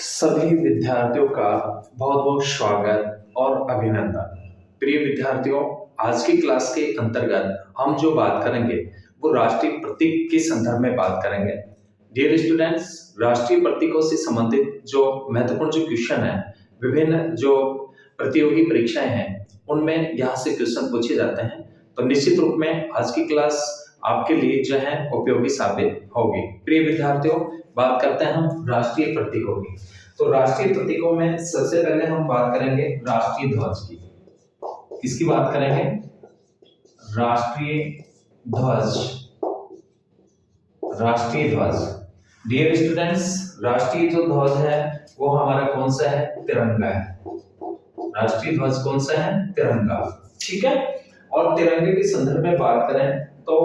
सभी विद्यार्थियों का बहुत बहुत स्वागत और अभिनंदन। प्रिय विद्यार्थियों, आज की क्लास के अंतर्गत हम जो बात करेंगे वो राष्ट्रीय प्रतीक के संदर्भ में बात करेंगे। डियर स्टूडेंट्स, राष्ट्रीय प्रतीकों से संबंधित जो महत्वपूर्ण जो क्वेश्चन है, विभिन्न जो प्रतियोगी परीक्षाएं हैं उनमें यहाँ से क्वेश्चन पूछे जाते हैं। तो निश्चित रूप में आज की क्लास आपके लिए जो है उपयोगी साबित होगी। प्रिय विद्यार्थियों, बात करते हैं हम राष्ट्रीय प्रतीकों की। तो राष्ट्रीय प्रतीकों में सबसे पहले हम बात करेंगे राष्ट्रीय ध्वज की। किसकी बात करेंगे? राष्ट्रीय ध्वज। राष्ट्रीय ध्वज, डियर स्टूडेंट्स, राष्ट्रीय जो ध्वज है वो हमारा कौन सा है? तिरंगा है। राष्ट्रीय ध्वज कौन सा है? तिरंगा। ठीक है। और तिरंगे के संदर्भ में बात करें तो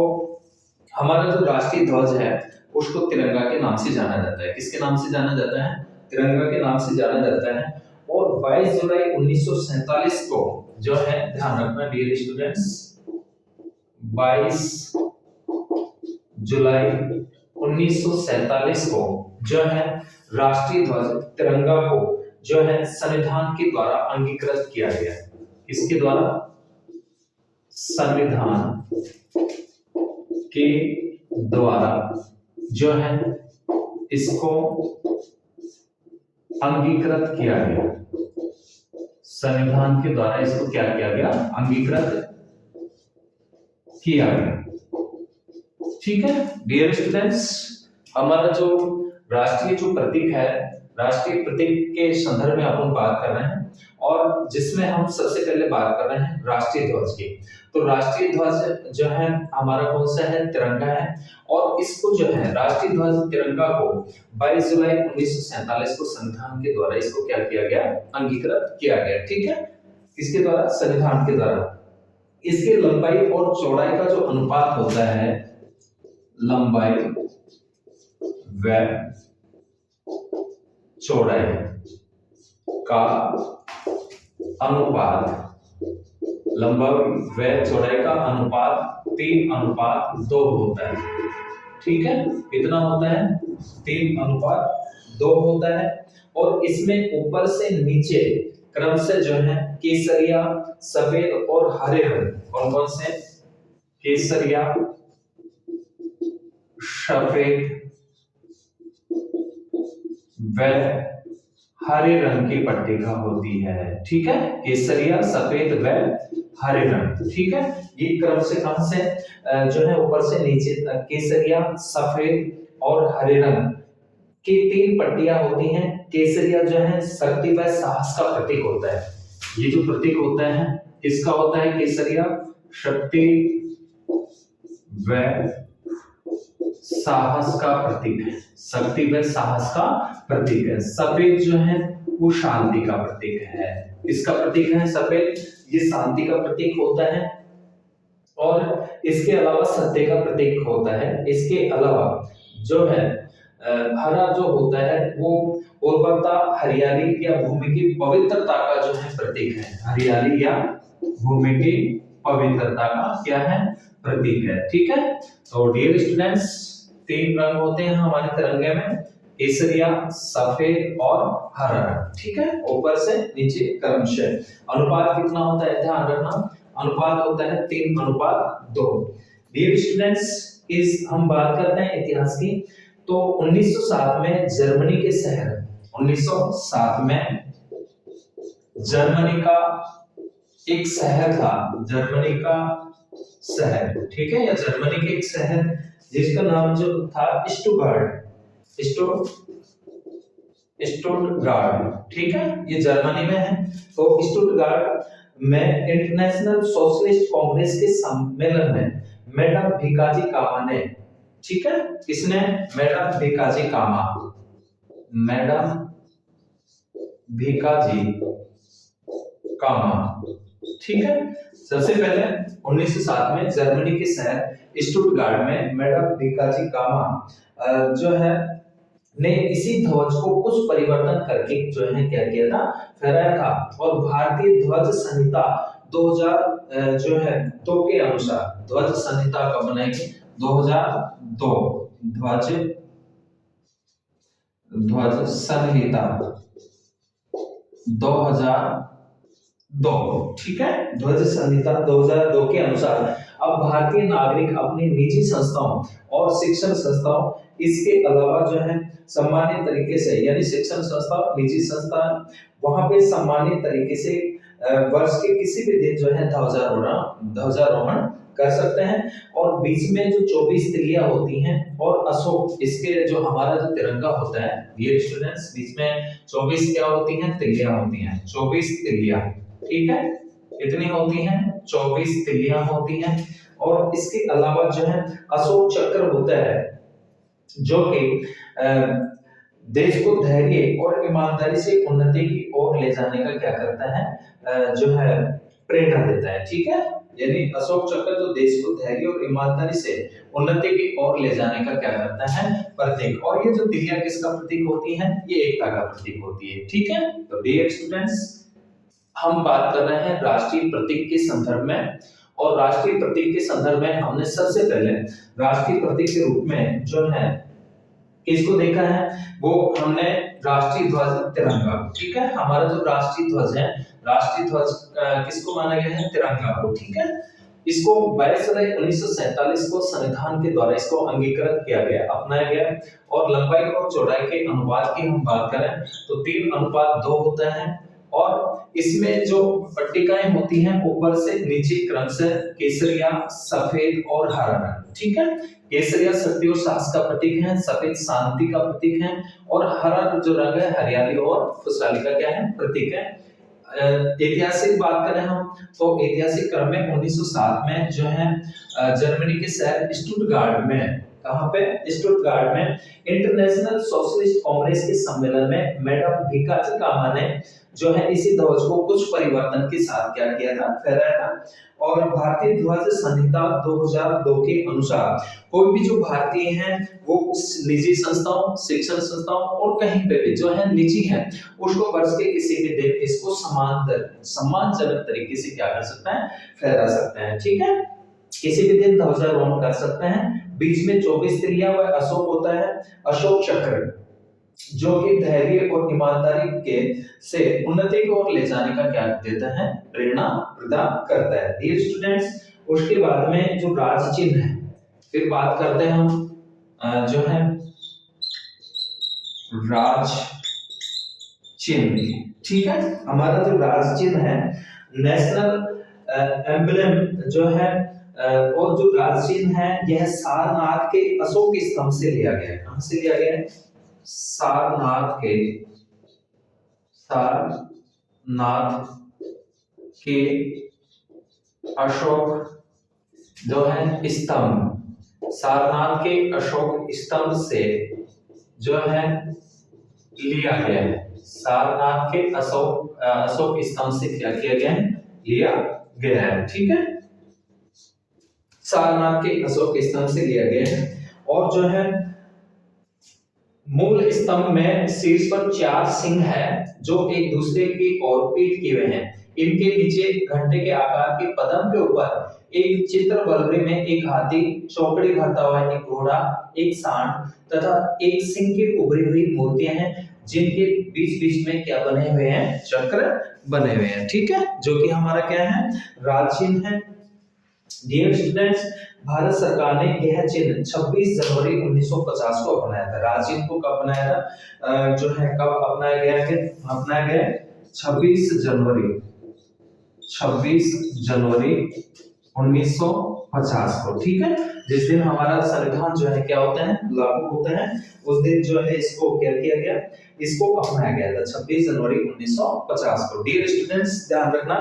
हमारा जो राष्ट्रीय ध्वज है उसको तिरंगा के नाम से जाना जाता है। किसके नाम से जाना जाता है? तिरंगा के नाम से जाना जाता है। और 22 जुलाई 1947 को जो है, ध्यान रखना डियर स्टूडेंट्स, 22 जुलाई 1947 को जो है राष्ट्रीय ध्वज तिरंगा को जो है संविधान के द्वारा अंगीकृत किया गया। किसके द्वारा? संविधान के द्वारा जो है इसको अंगीकृत किया गया। संविधान के द्वारा इसको क्या किया गया? अंगीकृत किया गया। ठीक है डियर स्टूडेंट्स, हमारा जो राष्ट्रीय जो प्रतीक है, राष्ट्रीय प्रतीक के संदर्भ में अपन बात कर रहे हैं और जिसमें हम सबसे पहले बात कर रहे हैं राष्ट्रीय ध्वज की। तो राष्ट्रीय ध्वज जो है हमारा कौन सा है? तिरंगा है। और इसको जो है राष्ट्रीय ध्वज तिरंगा को 22 जुलाई 1947 को संविधान के द्वारा इसको क्या किया गया? अंगीकृत किया गया। ठीक है, किसके द्वारा? संविधान के द्वारा। इसके लंबाई और चौड़ाई का जो अनुपात होता है, लंबाई व चौड़ाई का अनुपात, लंबाई व चौड़ाई का अनुपात 3:2 होता है। ठीक है, कितना होता है? 3:2 होता है। और इसमें ऊपर से नीचे क्रम से जो है केसरिया, सफेद और हरे रंग, कौन कौन से? केसरिया, सफेद व हरे रंग की पट्टिका होती है। ठीक है, केसरिया, सफेद व हरे रंग। ठीक है, ये क्रम से कहां से जो है ऊपर से नीचे तक केसरिया, सफेद और हरे रंग की 3 पट्टियां होती हैं। केसरिया जो है शक्ति व साहस का प्रतीक होता है। ये जो प्रतीक होता है किसका होता है? केसरिया, शक्ति व साहस का प्रतीक है। शक्ति व साहस का प्रतीक है। सफेद जो है वो शांति का प्रतीक है। इसका प्रतीक है सफेद, ये शांति का प्रतीक होता है। और इसके अलावा सत्य का प्रतीक होता है। इसके अलावा जो है हरा जो होता है वो उर्वरता, हरियाली या भूमि की पवित्रता का जो है प्रतीक है। हरियाली या भूमि की पवित्रता का क्या है? प्रतीक है। ठीक है, तो डियर स्टूडेंट्स, 3 रंग होते हैं हमारे तिरंगे में, केसरिया, सफेद और हरा रंग। ठीक है, ऊपर से नीचे क्रमशः। अनुपात कितना होता है? ध्यान रखना, अनुपात होता है 3:2। डियर स्टूडेंट्स, इस हम बात करते हैं इतिहास की। तो 1907 में जर्मनी के शहर, 1907 में जर्मनी का एक शहर था, जर्मनी का शहर, ठीक है, या जर्मनी के एक शहर जिसका नाम जो था स्टुटगार्ट, स्टुटगार्ट। ठीक है, ये जर्मनी में है। तो स्टुटगार्ट में इंटरनेशनल सोशलिस्ट कांग्रेस के सम्मेलन में मैडम भिकाजी कामा ने, ठीक है, इसने मैडम भिकाजी कामा, मैडम भिकाजी कामा, ठीक है, सबसे पहले 1907 में जर्मनी के शहर स्टुटगार्ट में मैडम भिकाजी कामा जो है ने इसी ध्वज को कुछ परिवर्तन करके जो है क्या किया था? फहराया था। और भारतीय ध्वज संहिता 2000 जो है 2 के अनुसार, ध्वज संहिता कब बनाई गई? 2002 ध्वज ध्वज संहिता 2002, ठीक है, ध्वज संहिता 2002 के अनुसार अब भारतीय नागरिक अपनी निजी संस्थाओं और शिक्षण संस्थाओं, इसके अलावा जो है सम्मानित तरीके से, यानी शिक्षण संस्था, निजी संस्थान, वहां पे सम्मानित तरीके से वर्ष के किसी भी दिन जो है ध्वजारोहण कर सकते हैं। और बीच में जो 24 तिलियां होती हैं और अशोक, इसके जो हमारा जो तिरंगा होता है, ये स्टूडेंट्स, बीच में 24 क्या होती हैं, तिलियां होती हैं, 24 तिलियां, ठीक है, कितनी होती हैं, 24 तिलियां होती हैं। और इसके अलावा जो है अशोक चक्र होता है, जो कि देश को धैर्य और ईमानदारी से उन्नति की ओर ले जाने का क्या करता है, जो है प्रेरणा देता है, ठीक है। यानी अशोक चक्र जो देश को धैर्य और ईमानदारी से उन्नति की ओर ले जाने का क्या करता है, प्रतीक। और ये जो तिलियां किसका प्रतीक होती है, ये एकता का प्रतीक होती है, ठीक है। तो डियर स्टूडेंट्स, हम बात कर रहे हैं राष्ट्रीय प्रतीक के संदर्भ में, और राष्ट्रीय प्रतीक के संदर्भ में हमने सबसे पहले राष्ट्रीय प्रतीक के रूप में जो है इसको देखा है, वो हमने राष्ट्रीय ध्वज तिरंगा, ठीक है। हमारा जो राष्ट्रीय ध्वज है, राष्ट्रीय ध्वज किसको माना गया है, तिरंगा को, ठीक है। इसको 22 जुलाई 1947 को संविधान के द्वारा इसको अंगीकृत किया गया, अपनाया गया। और लंबाई और चौड़ाई के अनुपात की हम बात करें तो 3:2 होता है। और इसमें जो पट्टिकाएं होती हैं ऊपर से नीचे क्रम से केसरिया, सफेद और हरा रंग, ठीक है। केसरिया शक्ति और साहस का प्रतीक है, सफेद शांति का प्रतीक है, और हरा जो रंग है हरियाली और खुशहाली का क्या है, प्रतीक है। ऐतिहासिक बात करें हम तो ऐतिहासिक क्रम में 1907 में जो है जर्मनी के शहर स्टुटगार्ट में, कहां पे, स्टुटगार्ट में इंटरनेशनल सोशलिस्ट कांग्रेस के सम्मेलन में मैडम भिकाजी कामा ने जो है इसी ध्वज को कुछ परिवर्तन के साथ क्या किया था, फहराया था। और भारतीय ध्वज संहिता 2002 के अनुसार कोई भी जो भारतीय हैं वो निजी संस्थाओं, शिक्षण संस्थाओं और कहीं पे भी जो है निजी है, उसको वर्ष के किसी भी दिन इसको सम्मानजनक तरीके से क्या कर सकते हैं, फहरा सकते हैं, ठीक है। किसी भी दिन ध्वजारोहण कर सकते हैं। बीच में 24 तिलियां व अशोक होता है, अशोक चक्र, जो कि धैर्य और ईमानदारी के से उन्नति की ओर ले जाने का क्या देता है, प्रेरणा प्रदान करता है। डियर स्टूडेंट्स, उसके बाद में जो राज चिन्ह है, फिर बात करते हैं हम जो है राज चिन्ह, ठीक है। हमारा जो राज चिन्ह है, नेशनल एम्बलम जो है, और जो राज चिन्ह है यह सारनाथ के अशोक स्तंभ से लिया गया है। कहां से लिया गया है, सारनाथ के अशोक जो है स्तंभ, सारनाथ के अशोक स्तंभ से जो है लिया गया है। सारनाथ के अशोक स्तंभ से क्या किया गया है, लिया गया है, ठीक है। सारनाथ के अशोक स्तंभ से लिया गया है। और जो है मूल स्तंभ में शीर्ष पर 4 सिंह है जो एक दूसरे की ओर पीठ किए हुए हैं। इनके नीचे घंटे के आकार के पदम के ऊपर एक चित्र बलरे में एक हाथी, चौकड़ी भरता हुआ एक घोड़ा, एक सांड तथा एक सिंह की उभरी हुई मूर्तियां हैं, जिनके बीच बीच में क्या बने हुए हैं, चक्र बने हुए हैं, ठीक है, जो कि हमारा क्या है, राज चिन्ह है। डियर स्टूडेंट्स, भारत सरकार ने यह चिन्ह 26 जनवरी 1950 को अपनाया था। राज चिन्ह को कब अपनाया था, जो है कब अपनाया गया है, अपनाया गया 26 जनवरी 1950 को, ठीक है। जिस दिन हमारा संविधान जो है क्या होता है, लागू होता है, उस दिन जो है इसको क्या किया गया, इसको अपनाया गया था 26 जनवरी 1950 को। डियर स्टूडेंट्स, ध्यान रखना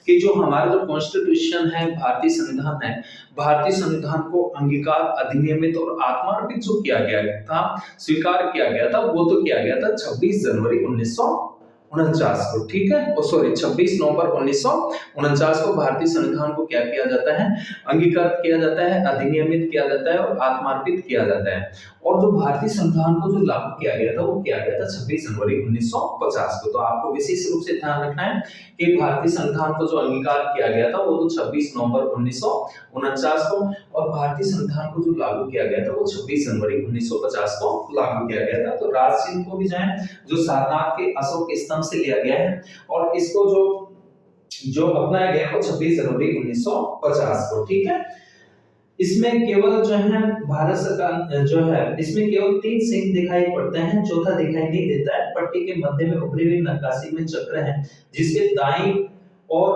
कि जो हमारा जो कॉन्स्टिट्यूशन है, भारतीय संविधान है, भारतीय संविधान को अंगीकार, अधिनियमित और आत्मार्पित जो किया गया था, स्वीकार किया गया था, वो तो किया गया था 26 जनवरी 1949 को, ठीक है। 26 नवंबर 1949 को भारतीय संविधान को क्या किया जाता है, अंगीकार किया जाता है, अधिनियमित किया जाता है और आत्मार्पित किया जाता है। और जो भारतीय संविधान को जो लागू किया गया था वो किया गया था 26 जनवरी 1950 को। तो आपको विशेष रूप से ध्यान रखना है कि भारतीय संविधान को जो अंगीकार किया गया था वो तो 26 नवंबर 1949 को, और भारतीय संविधान को जो लागू किया गया था वो 26 जनवरी 1950 को लागू किया गया था। तो राज चिन्ह को भी जो सारनाथ के अशोक स्तंभ से लिया गया है, और इसको जो अपनाया गया वो 26 जनवरी 1950 को, ठीक है। इसमें केवल भारत सरकार इसमें केवल 3 सिंह दिखाई पड़ते हैं, चौथा दिखाई नहीं देता है। पट्टी के मध्य में उभरी हुई नक्काशी में चक्र है, जिसके दाईं और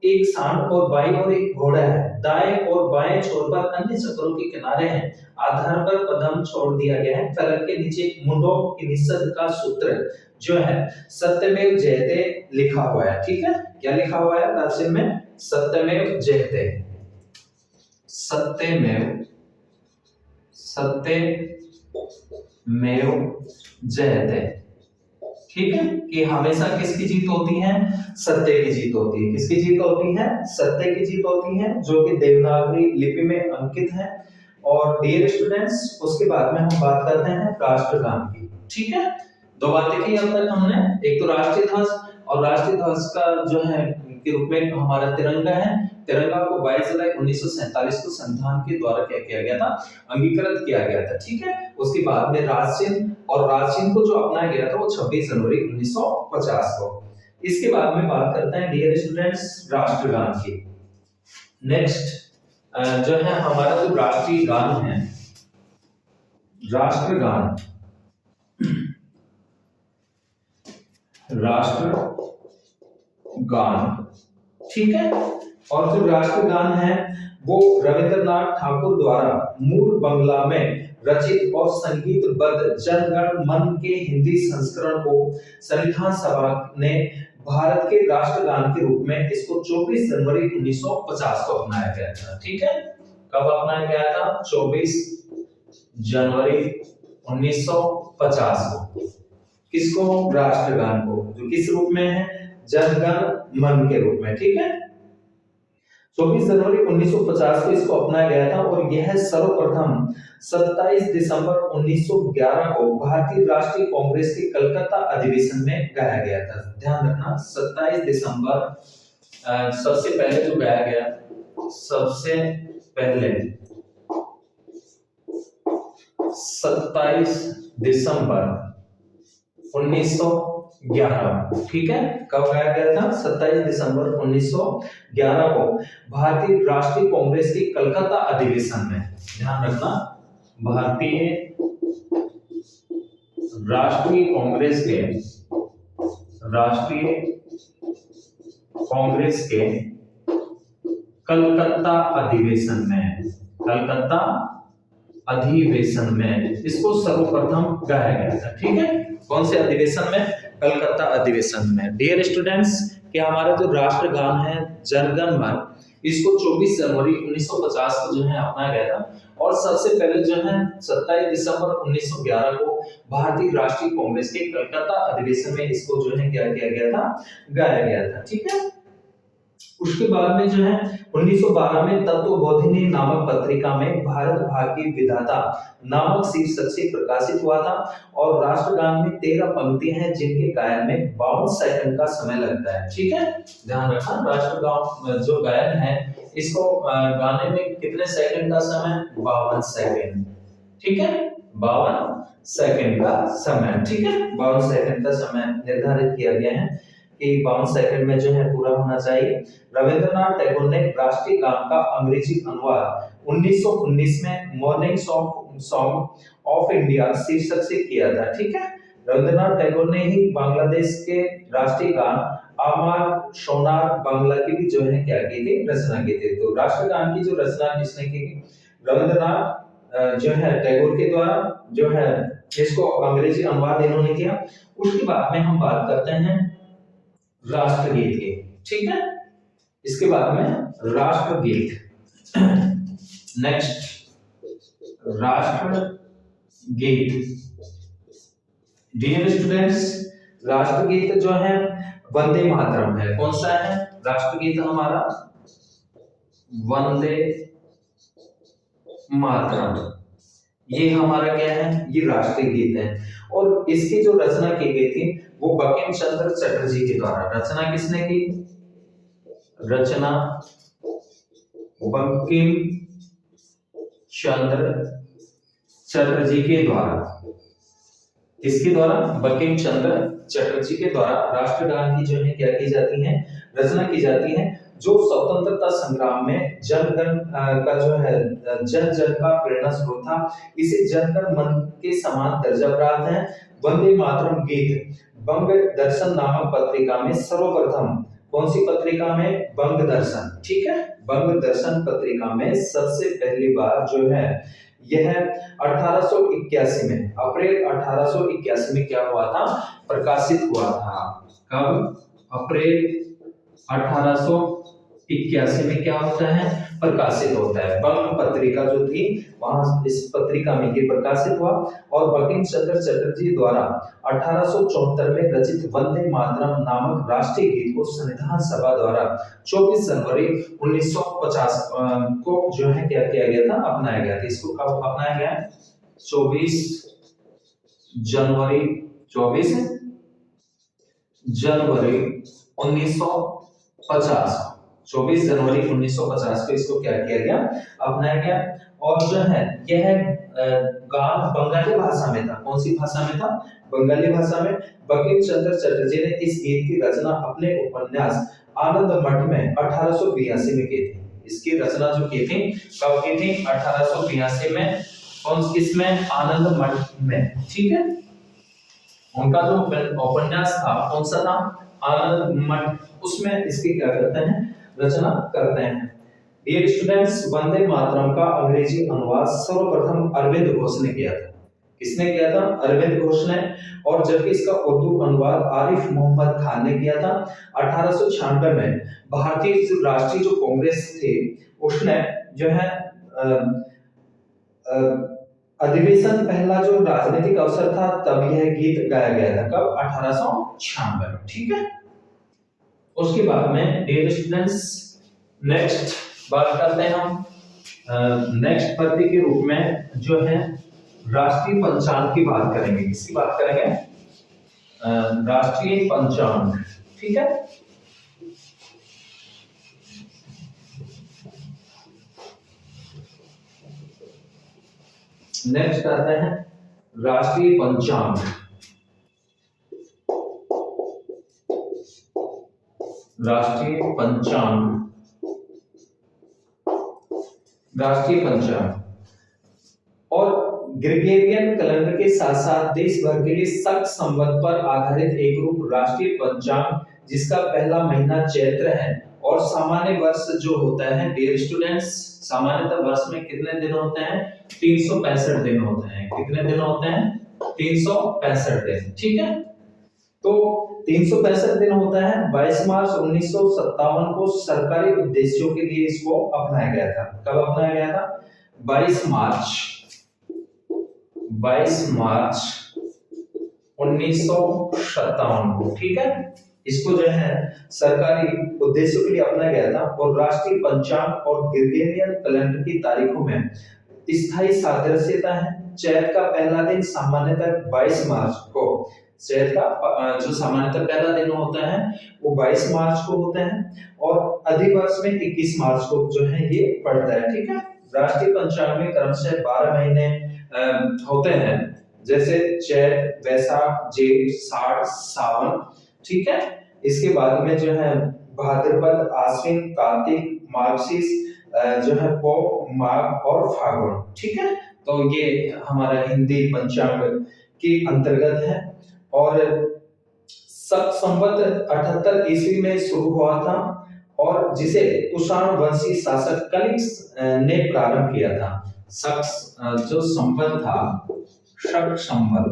एक सांड और बाईं और एक घोड़ा है। दाएं और बाएं छोर पर अन्य चक्रों के किनारे हैं। आधार पर पदम छोड़ दिया गया है। फलक के नीचे मुंडो के निषद का सूत्र सत्यमेव जयते लिखा हुआ है, ठीक है। क्या लिखा हुआ है राशिन में? सत्यमेव जयते, सत्यमेव जयते, ठीक है। कि हमेशा किसकी जीत होती है? सत्य की जीत होती है। किसकी जीत होती है? सत्य की जीत होती है, जो कि देवनागरी लिपि में अंकित है। और डियर स्टूडेंट्स, उसके बाद में हम बात करते हैं राष्ट्रगान की, ठीक है। दो बातें की अब तक हमने, एक तो राष्ट्रीय ध्वज, और राष्ट्रीय ध्वज का के रूप में हमारा तिरंगा है। तिरंगा को 22 जुलाई 1947 को संविधान के द्वारा क्या किया गया था? अंगीकृत किया गया था, ठीक है। उसके बाद में राज चिन्ह, और राज चिन्ह को जो अपनाया गया था वो 26 जनवरी 1950 को। इसके बाद में बात करते हैं डियर स्टूडेंट्स राष्ट्रगान की। नेक्स्ट हमारा जो राष्ट्रीय गान है, राष्ट्रगान, ठीक है। और जो राष्ट्रगान है वो रविंद्रनाथ ठाकुर द्वारा मूल बंगला में रचित और संगीतबद्ध जनगण मन के हिंदी संस्करण को संविधान सभा ने भारत के राष्ट्रगान के रूप में इसको 24 जनवरी 1950 को अपनाया गया था, ठीक है। कब अपनाया गया था? 24 जनवरी 1950 को। किसको? राष्ट्रगान को, जो किस रूप में है? जनगण मन के रूप में, ठीक है। 24 जनवरी 1950 को इसको अपनाया गया था, और यह सर्वप्रथम 27 दिसंबर 1911 को भारतीय राष्ट्रीय कांग्रेस के कलकत्ता अधिवेशन में गाया गया था। ध्यान रखना, 27 दिसंबर सबसे पहले जो गाया गया, सबसे पहले 27 दिसंबर 1911, ठीक है। कब गाया गया था? 27 दिसंबर 1911 को भारतीय राष्ट्रीय कांग्रेस के कलकत्ता अधिवेशन में। ध्यान रखना, भारतीय राष्ट्रीय कांग्रेस के कलकत्ता अधिवेशन में इसको सर्वप्रथम गाया गया था, ठीक है। कौन से अधिवेशन में? कलकत्ता अधिवेशन में। डियर स्टूडेंट्स, कि हमारा जो राष्ट्रगान है जनगण मन, इसको 24 जनवरी 1950 को अपनाया गया था, और सबसे पहले 27 दिसंबर 1911 को भारतीय राष्ट्रीय कांग्रेस के कलकत्ता अधिवेशन में इसको क्या किया गया था? गाया गया था, ठीक है। उसके बाद में 1912 में तत्वबोधिनी नामक पत्रिका में भारत भाग्य विधाता नामक शीर्षक से प्रकाशित हुआ था, और राष्ट्रगान में 13 पंक्तियां हैं, जिनके गायन में 52 सेकंड का समय लगता है, ठीक है। ध्यान रखना, राष्ट्रगान जो गायन है इसको गाने में कितने सेकंड का समय? 52 सेकंड, ठीक है। 52 सेकंड का समय, ठीक है। 52 सेकंड का समय निर्धारित किया गया है कि 52 सेकंड में पूरा होना चाहिए। रविंद्रनाथ टैगोर ने राष्ट्रीय गान का अंग्रेजी अनुवाद 1919 में मॉर्निंग सॉन्ग ऑफ इंडिया शीर्षक से किया था, ठीक है। रविंद्रनाथ टैगोर ने ही बांग्लादेश के राष्ट्रीय गान आमार सोनार बांग्ला की भी क्या की थी? रचना की थी। तो राष्ट्रगान की जो रचना किसने की? रविंद्रनाथ टैगोर के द्वारा इसको अंग्रेजी अनुवाद इन्होंने किया। उसके बाद में हम बात करते हैं राष्ट्रगीत की, ठीक है। इसके बाद में राष्ट्रगीत। नेक्स्ट, राष्ट्रगीत। डियर स्टूडेंट्स, राष्ट्रगीत वंदे मातरम है। कौन सा है राष्ट्रगीत हमारा? वंदे मातरम। ये हमारा क्या है, ये राष्ट्रीय गीत है। और इसकी जो रचना की गई थी वो बंकिम चंद्र चटर्जी के द्वारा। रचना किसने की? रचना बंकिम चंद्र चटर्जी के द्वारा। किसके द्वारा? बंकिम चंद्र चटर्जी के द्वारा राष्ट्रगान की जो है क्या की जाती है, रचना की जाती है, जो स्वतंत्रता संग्राम में जनगण का जो है जन जन का प्रेरणा स्रोत था। इसे जनगण मन के समान दर्जा प्राप्त है। वंदे मातरम गीत बंग दर्शन नामक पत्रिका में सर्वप्रथम, कौन सी पत्रिका में? बंग दर्शन, ठीक है, बंग दर्शन पत्रिका में सबसे पहली बार जो है यह 1881 में, अप्रैल 1881 में क्या हुआ था? प्रकाशित हुआ था। कब? अप्रैल 1881 में क्या होता है? प्रकाशित होता है। बंग पत्रिका जो थी वहां इस पत्रिका में ये प्रकाशित हुआ। और बंकिम चंद्र चटर्जी द्वारा 1874 में रचित वंदे मातरम नामक राष्ट्रीय गीत को संविधान सभा द्वारा 24 जनवरी 1950 को जो है क्या किया गया था? अपनाया गया था। इसको कब अपनाया गया? 24 जनवरी 1950, 24 जनवरी 1950 को इसको क्या किया गया? अपनाया गया। और जो है यह गान बंगाली भाषा में था। कौन सी भाषा में था? बंगाली भाषा में। बंकिम चंद्र चटर्जी ने इस गीत की रचना अपने उपन्यास आनंद मठ में 1882 में की थी। इसकी रचना जो की थी कब की थी? 1882 में। कौन किसमें? आनंद मठ में, ठीक है। उनका जो उपन्यास था कौन सा था? आनंद मठ, उसमें इसकी क्या करते हैं? रचना करते हैं। डियर स्टूडेंट्स, वंदे मातरम का अंग्रेजी अनुवाद सर्वप्रथम अरविंद घोष ने किया था। किसने किया था? अरविंद घोष ने। और जबकि इसका उर्दू अनुवाद आरिफ मोहम्मद खान ने किया था। 1896 में भारतीय राष्ट्रीय जो कांग्रेस थी उसने जो है अधिवेशन, पहला जो राजनीतिक अवसर था तब यह गीत गाया गया था। कब? 1896 में, ठीक है। उसके बाद में डियर स्टूडेंट्स नेक्स्ट बात करते हैं हम नेक्स्ट पद्धति के रूप में जो है राष्ट्रीय पंचांग की बात करेंगे। किसकी बात करेंगे? राष्ट्रीय पंचांग, ठीक है। नेक्स्ट आते हैं राष्ट्रीय पंचांग। राष्ट्रीय पंचांग, राष्ट्रीय पंचांग और ग्रेगोरियन कैलेंडर के साथ साथ देश भर के लिए शक संवत पर आधारित एक रूप राष्ट्रीय पंचांग, जिसका पहला महीना चैत्र है और सामान्य वर्ष जो होता है डियर स्टूडेंट्स, सामान्यतः वर्ष में कितने दिन होते हैं? 365 दिन होते हैं। कितने दिन होते हैं? 365 दिन, ठीक है। तो 365 दिन होता है। 22 मार्च 1957 को सरकारी उद्देश्यों के लिए इसको अपनाया गया था। कब अपनाया गया था? 22 मार्च 1957 को, ठीक है। इसको जो है सरकारी उद्देश्यों के लिए अपनाया गया था। और राष्ट्रीय पंचांग और ग्रेगोरियन कैलेंडर की तारीखों में स्थायी सादृश्यता है। चैत्र का पहला दिन सामान्यतः 22 मार्च को, चैत्र का जो सामान्यतः पहला दिन होता है वो 22 मार्च को होता है और अधिवर्ष में 21 मार्च को जो है ये पड़ता है, ठीक है। राष्ट्रीय पंचांग में क्रमशः 12 महीने होते हैं, जैसे चैत्र, वैशाख, जेठ, साठ, सावन, ठीक है। इसके बाद में जो है भाद्रपद, आश्विन, कार्तिक, मार्गशीर्ष, जो है पौष, माघ और फागुन, ठीक है। तो ये हमारा हिंदी पंचांग के अंतर्गत है। और शक संवत 78 ईस्वी में शुरू हुआ था और जिसे कुषाण वंशी शासक कनिष्क ने प्रारंभ किया था। शक जो संवत था, शक संवत,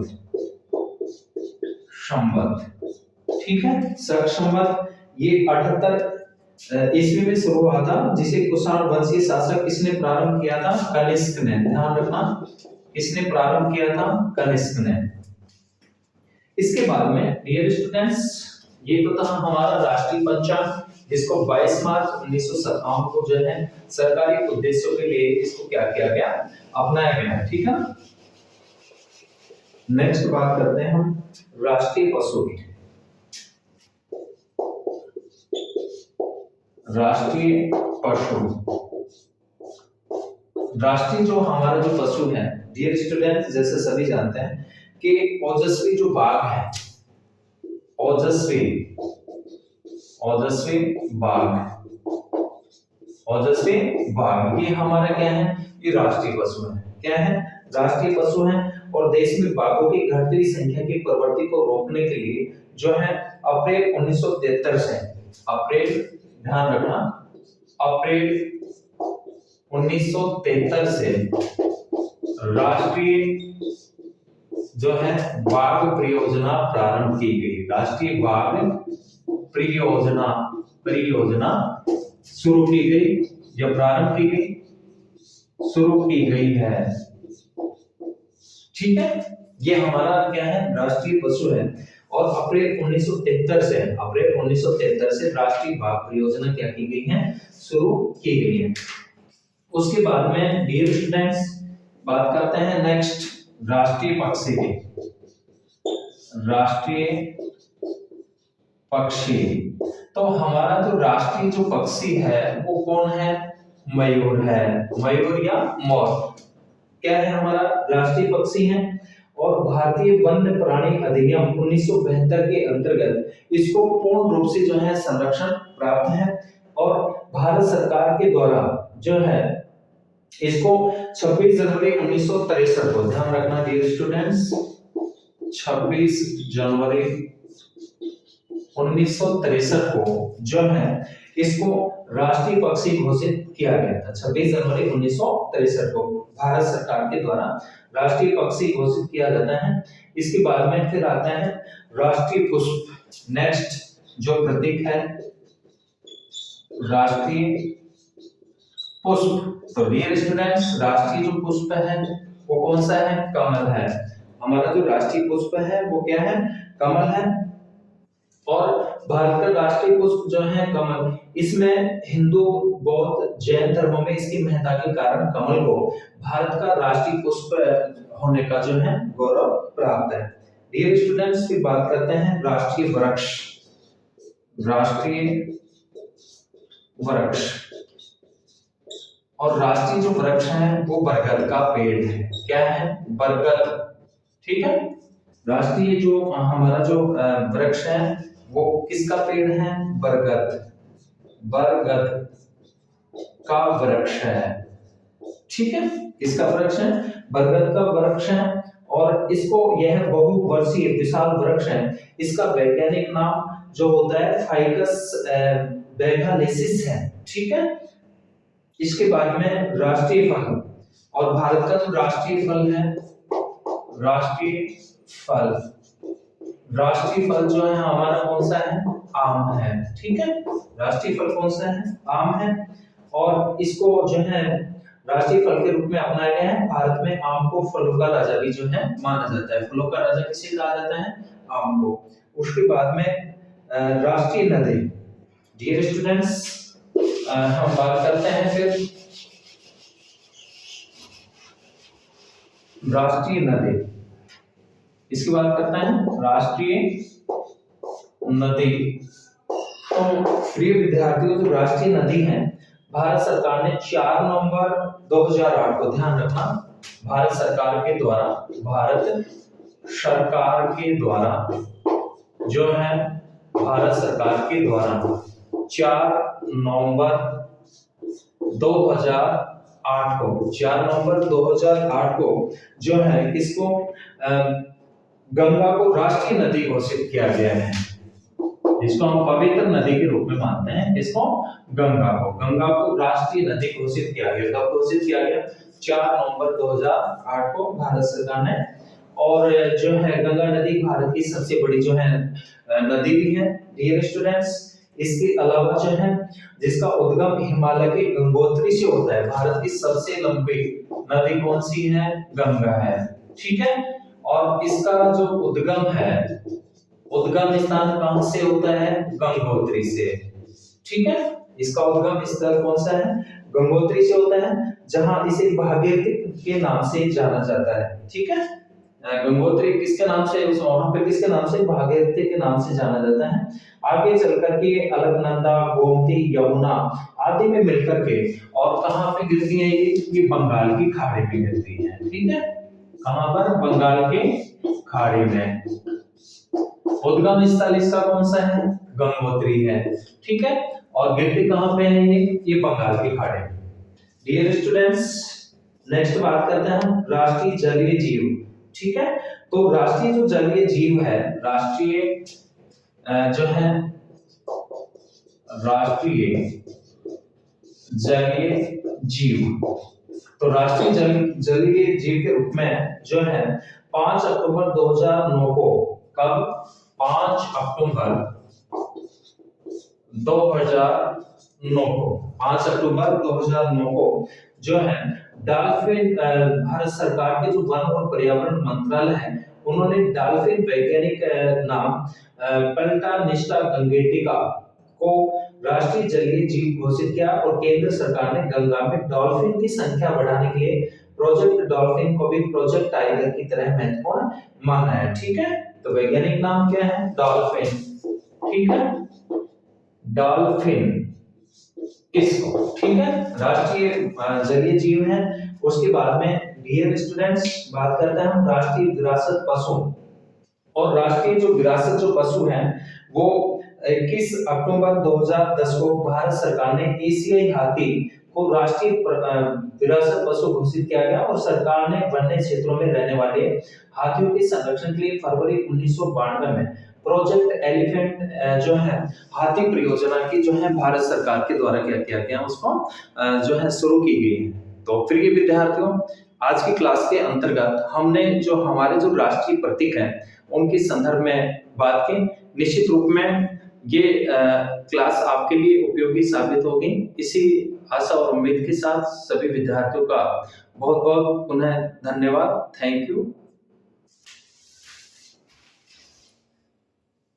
ठीक है। शक संवत ये 78 ईस्वी में शुरू हुआ था, जिसे कुषाण वंशी शासक किसने प्रारंभ किया था? कनिष्क ने। ध्यान रखना, किसने प्रारंभ किया था? कनिष्क ने। इसके बाद में डियर स्टूडेंट्स, ये तो था हमारा राष्ट्रीय पंचांग। इसको 22 मार्च 1957 को जो है सरकारी उद्देश्यों के लिए इसको क्या किया गया, अपनाया गया, ठीक है। नेक्स्ट बात करते हैं हम राष्ट्रीय पशु की। राष्ट्रीय पशु, राष्ट्रीय जो हमारा जो पशु है डियर स्टूडेंट, जैसे सभी जानते हैं कि ओजस्वी जो बाघ है, ओजस्वी बाघ, ओजस्वी बाघ, ये हमारा क्या है, ये राष्ट्रीय पशु है। क्या है, राष्ट्रीय पशु है। और देश में बाघों की घटती हुई संख्या की प्रवृत्ति को रोकने के लिए जो है अप्रैल 1973 से, अप्रैल, ध्यान रखना, अप्रैल 1973 से राष्ट्रीय जो है बाघ परियोजना प्रारंभ की गई। राष्ट्रीय बाघ परियोजना शुरू की गई या प्रारंभ की गई, शुरू की गई है, ठीक है। ये हमारा क्या है, राष्ट्रीय पशु है। और अप्रैल 1973 से राष्ट्रीय बाघ परियोजना क्या की गई है, शुरू की गई है। उसके बाद में डियर स्टूडेंट्स बात करते हैं नेक्स्ट राष्ट्रीय पक्षी की। राष्ट्रीय पक्षी, तो हमारा जो राष्ट्रीय जो पक्षी है वो कौन है, मयूर है, मयूर या मोर क्या है, हमारा राष्ट्रीय पक्षी है। और भारतीय वन्य प्राणी अधिनियम 1972 के अंतर्गत इसको पूर्ण रूप से जो है संरक्षण प्राप्त है। और भारत सरकार के द्वारा जो है इसको 26 जनवरी 1963 को, ध्यान रखना डियर स्टूडेंट्स, 26 जनवरी 1963 को जो है इसको राष्ट्रीय पक्षी घोषित किया गया था। 26 जनवरी 1963 को भारत सरकार के द्वारा राष्ट्रीय पक्षी घोषित किया जाता है। इसके बाद में फिर आता है राष्ट्रीय पुष्प। नेक्स्ट जो प्रतीक है राष्ट्रीय पुष्प, तो डियर स्टूडेंट्स राष्ट्रीय जो पुष्प है वो कौन सा है, कमल है। हमारा जो राष्ट्रीय पुष्प है वो क्या है, कमल है। और भारत का राष्ट्रीय पुष्प जो है कमल, इसमें हिंदू, बौद्ध, जैन धर्मों में इसकी महत्ता के कारण कमल को भारत का राष्ट्रीय पुष्प होने का जो है गौरव प्राप्त है। डियर स्टूडेंट्स की बात करते हैं राष्ट्रीय वृक्ष। राष्ट्रीय वृक्ष, और राष्ट्रीय जो वृक्ष है वो बरगद का पेड़ है। क्या है, बरगद, ठीक है। राष्ट्रीय जो हमारा जो वृक्ष है वो किसका पेड़ है, बरगद, बरगद का वृक्ष है, ठीक है। किसका वृक्ष है, बरगद का वृक्ष है। और इसको यह बहुवर्षीय विशाल वृक्ष है। इसका वैज्ञानिक नाम जो होता है फाइकस बैगालेसिस है, ठीक है। इसके बाद में राष्ट्रीय फल, और भारत का जो राष्ट्रीय फल है, राष्ट्रीय फल, राष्ट्रीय फल जो है हमारा कौन सा है, आम है, ठीक है। राष्ट्रीय फल कौन सा है, आम है। और इसको जो है राष्ट्रीय फल के रूप में अपनाया गया है। भारत में आम को फलों का राजा भी जो है माना जाता है। फलों का राजा किसे कहा जाता है, आम को। उसके बाद में राष्ट्रीय नदी, डियर स्टूडेंट्स हम बात करते हैं फिर राष्ट्रीय नदी। इसकी बात करते हैं राष्ट्रीय नदी। तो प्रिय विद्यार्थियों, जो राष्ट्रीय नदी है भारत सरकार ने 4 नवंबर 2008 को, ध्यान रखना, भारत सरकार के द्वारा, भारत सरकार के द्वारा जो है भारत सरकार के द्वारा 4 नवंबर 2008 को, 4 नवंबर 2008 को जो है इसको गंगा को राष्ट्रीय नदी घोषित किया गया है। इसको हम पवित्र नदी के रूप में मानते हैं। इसको गंगा को राष्ट्रीय नदी घोषित किया गया। कब घोषित किया गया, 4 नवंबर 2008 को भारत सरकार ने। और जो है गंगा नदी भारत की सबसे बड़ी जो है नदी भी है डियर स्टूडेंट्स। इसके अलावा जो है जिसका उद्गम हिमालय के गंगोत्री से होता है। भारत की सबसे लंबी नदी कौन सी है, गंगा है, ठीक है। और इसका जो उद्गम है, उद्गम स्थान कहां से होता है, गंगोत्री से, ठीक है। इसका उद्गम स्थल कौन सा है? गंगोत्री से होता है, जहां इसे भागीरथी के नाम से जाना जाता है। ठीक है, गंगोत्री किसके नाम से, उस वहां पे किसके नाम से? भागीरथी के नाम से जाना जाता है। आगे चल करके अलकनंदा, गोमती, यमुना आदि में मिलकर के और कहां पे गिरती है ये बंगाल की खाड़ी में गिरती है। ठीक है, कहां पर? बंगाल के खाड़ी में। उद्गम स्थल इसका कौन सा है? गंगोत्री है। ठीक है, और गिरती कहां पे है ये बंगाल की खाड़ी में। डियर स्टूडेंट्स, नेक्स्ट बात करते हैं हम राष्ट्रीय जलीय जीव। ठीक है, तो राष्ट्रीय जो जलीय जीव है, राष्ट्रीय जो है राष्ट्रीय जलीय जीव, तो राष्ट्रीय जलीय जीव के रूप में जो है 5 अक्टूबर 2009 को, कब? 5 अक्टूबर 2009 को, 5 अक्टूबर 2009 को जो है डॉल्फिन, भारत सरकार के जो वन और पर्यावरण मंत्रालय है, उन्होंने डॉल्फिन वैज्ञानिक नाम पेल्टानिस्टा गंगेटिका को राष्ट्रीय जलीय जीव घोषित किया और केंद्र सरकार ने गंगा में डॉल्फिन की संख्या बढ़ाने के लिए प्रोजेक्ट डॉल्फिन को भी प्रोजेक्ट टाइगर की तरह महत्वपूर्ण माना है। ठीक है, तो वैज्ञानिक नाम क्या है? डॉल्फिन। ठीक है, डॉल्फिन इसको, ठीक है, राष्ट्रीय जलीय जीव है। उसके बाद में डियर स्टूडेंट्स बात करते हैं हम राष्ट्रीय विरासत पशु। और राष्ट्रीय जो विरासत जो पशु है वो 21 अक्टूबर 2010 को भारत सरकार ने एशियाई हाथी को राष्ट्रीय विरासत पशु घोषित किया गया और सरकार ने वन्य क्षेत्रों में रहने वाले हाथियों के संरक्षण के लिए फरवरी 1992 में प्रोजेक्ट एलिफेंट जो है हाथी परियोजना की जो है भारत सरकार के द्वारा क्या किया गया, उसको जो है शुरू की गई है। तो प्रिय विद्यार्थियों, आज की क्लास के अंतर्गत हमने जो हमारे जो राष्ट्रीय प्रतीक हैं उनके संदर्भ में बात की। निश्चित रूप में ये क्लास आपके लिए उपयोगी साबित होगी। इसी आशा और उम्मीद के साथ सभी विद्यार्थियों का बहुत बहुत पुनः धन्यवाद। Thank you.